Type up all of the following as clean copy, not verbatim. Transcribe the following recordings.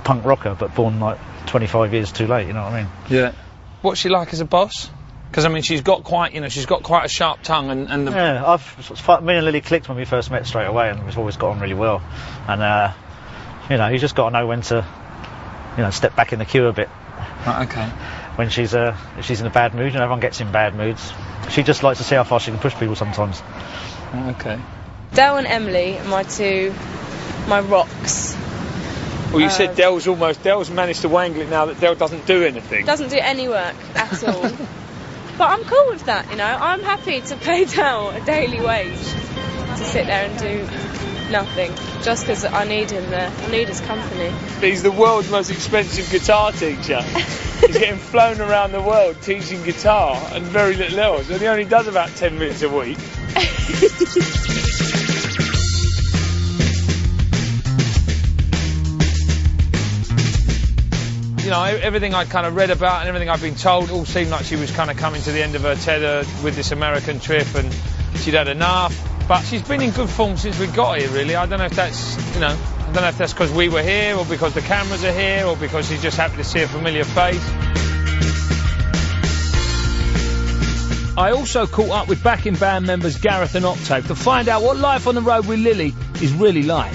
punk rocker, but born like 25 years too late, you know what I mean? Yeah. What's she like as a boss? Because, I mean, she's got quite, you know, she's got quite a sharp tongue and the... Yeah, me and Lily clicked when we first met straight away, and we've always got on really well. And, you know, you just got to know when to, you know, step back in the queue a bit. Right, okay. When she's if she's in a bad mood, and everyone gets in bad moods. She just likes to see how far she can push people sometimes. Okay. Dale and Emily are my rocks. Well, you said Dell's managed to wangle it now that Dell doesn't do anything. Doesn't do any work at all. But I'm cool with that, you know. I'm happy to pay Dale a daily wage to sit there and do nothing, just because I need him there. I need his company. He's the world's most expensive guitar teacher. He's getting flown around the world teaching guitar and very little else, and he only does about 10 minutes a week. You know, everything I kind of read about and everything I've been told all seemed like she was kind of coming to the end of her tether with this American trip, and she'd had enough. But she's been in good form since we got here, really. I don't know if that's, you know, I don't know if that's because we were here, or because the cameras are here, or because she's just happy to see a familiar face. I also caught up with backing band members Gareth and Octave to find out what life on the road with Lily is really like.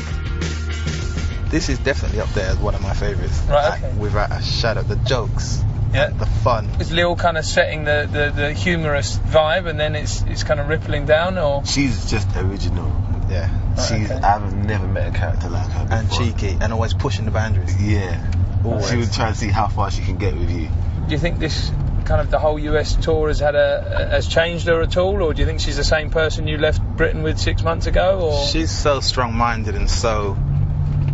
This is definitely up there as one of my favourites. Right, okay. Without a shadow. The jokes, yeah, the fun. Is Lil kind of setting the humorous vibe, and then it's kind of rippling down, or? She's just original. Yeah. She's. Okay. I've never met a character like her before. And cheeky, and always pushing the boundaries. Yeah. Always. She would try to see how far she can get with you. Do you think this kind of the whole US tour has changed her at all, or do you think she's the same person you left Britain with 6 months ago? Or she's so strong-minded and so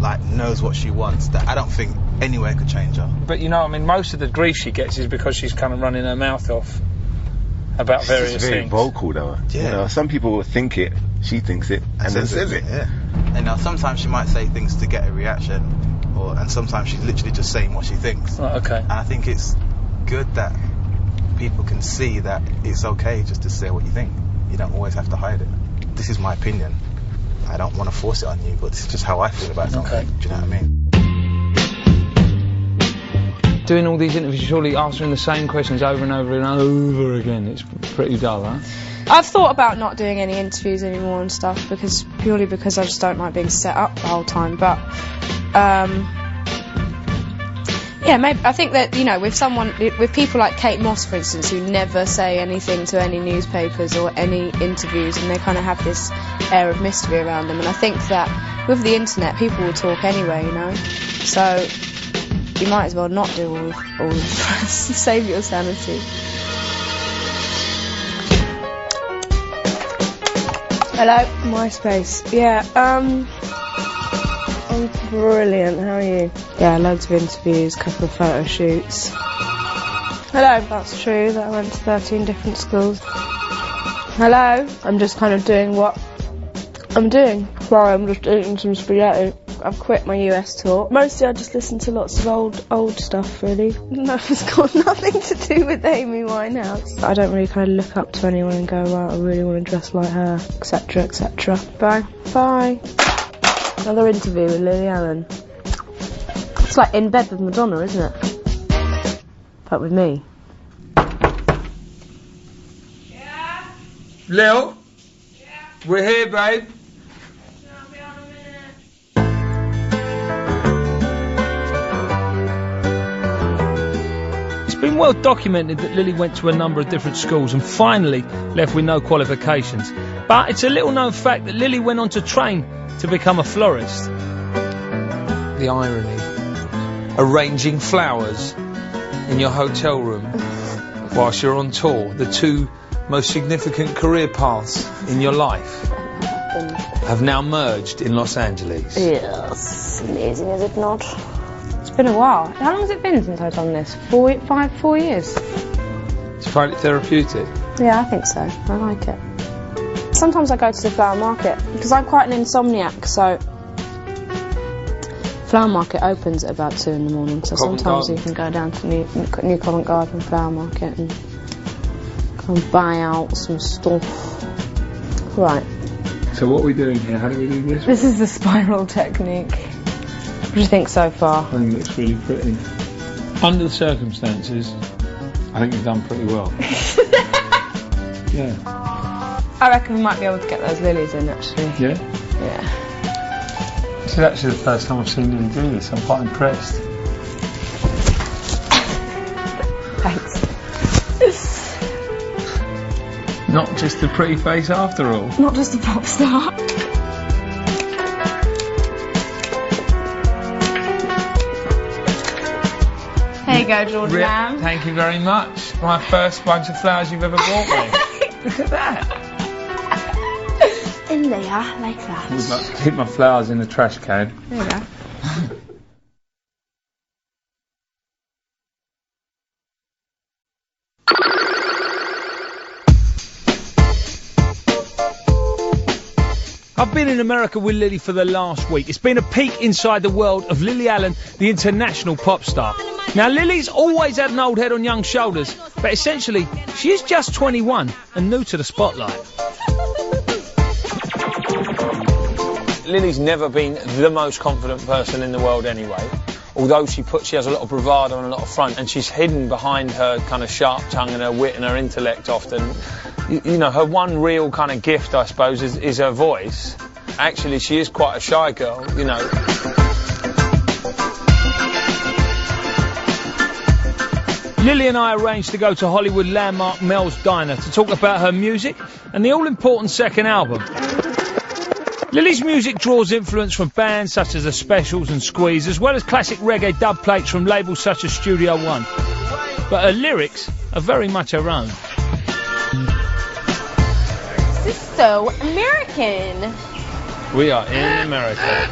like knows what she wants that I don't think anywhere could change her. But you know, I mean, most of the grief she gets is because she's kind of running her mouth off about various things. She's very vocal though. Yeah. You know, some people think it, she thinks it, and then says it. Yeah. And now sometimes she might say things to get a reaction, and sometimes she's literally just saying what she thinks. Oh, okay. And I think it's good that people can see that it's okay just to say what you think. You don't always have to hide it. This is my opinion. I don't want to force it on you, but it's just how I feel about something. Okay. Do you know what I mean? Doing all these interviews, surely answering the same questions over and over and over again, it's pretty dull, huh? I've thought about not doing any interviews anymore and stuff, purely because I just don't like being set up the whole time. But yeah, maybe I think that, you know, with people like Kate Moss, for instance, who never say anything to any newspapers or any interviews, and they kind of have this air of mystery around them. And I think that with the internet, people will talk anyway, you know. So you might as well not do all the press. Save your sanity. Hello, MySpace. Yeah, I'm brilliant. How are you? Yeah, loads of interviews, couple of photo shoots. Hello, that's true that I went to 13 different schools. Hello, I'm just kind of doing what I'm doing. Sorry, I'm just eating some spaghetti. I've quit my US tour. Mostly I just listen to lots of old stuff, really. No, it's got nothing to do with Amy Winehouse. I don't really kind of look up to anyone and go, right, I really want to dress like her, etc, etc. Bye. Bye. Another interview with Lily Allen. It's like In Bed with Madonna, isn't it? But with me. Yeah? Lil? Yeah? We're here, babe. It's been well documented that Lily went to a number of different schools and finally left with no qualifications. But it's a little known fact that Lily went on to train to become a florist. The irony. Arranging flowers in your hotel room whilst you're on tour. The two most significant career paths in your life have now merged in Los Angeles. Yes, amazing, is it not? It's been a while. How long has it been since I've done this? 4 years? Do you find it therapeutic? Yeah, I think so. I like it. Sometimes I go to the flower market because I'm quite an insomniac, so flower market opens at about 2 in the morning, so sometimes you can go down to New Covent Garden flower market and go and buy out some stuff. Right. So what are we doing here? How do we do this? This is the spiral technique. What do you think so far? I think it looks really pretty. Under the circumstances, I think you've done pretty well. Yeah. I reckon we might be able to get those lilies in, actually. Yeah? Yeah. This is actually the first time I've seen Lily do this. I'm quite impressed. Thanks. Not just a pretty face after all. Not just a pop star. There you go, Jordan. Ma'am. Thank you very much. My first bunch of flowers you've ever bought me. Look at that. In there, like that. I would like to keep my flowers in the trash can. There you go. I've been in America with Lily for the last week. It's been a peek inside the world of Lily Allen, the international pop star. Now, Lily's always had an old head on young shoulders, but essentially, she is just 21 and new to the spotlight. Lily's never been the most confident person in the world anyway. Although she has a lot of bravado and a lot of front, and she's hidden behind her kind of sharp tongue and her wit and her intellect often. You know, her one real kind of gift, I suppose, is her voice. Actually, she is quite a shy girl, you know. Lily and I arranged to go to Hollywood landmark Mel's Diner to talk about her music and the all-important second album. Lily's music draws influence from bands such as The Specials and Squeeze, as well as classic reggae dub plates from labels such as Studio One. But her lyrics are very much her own. This is so American. We are in America.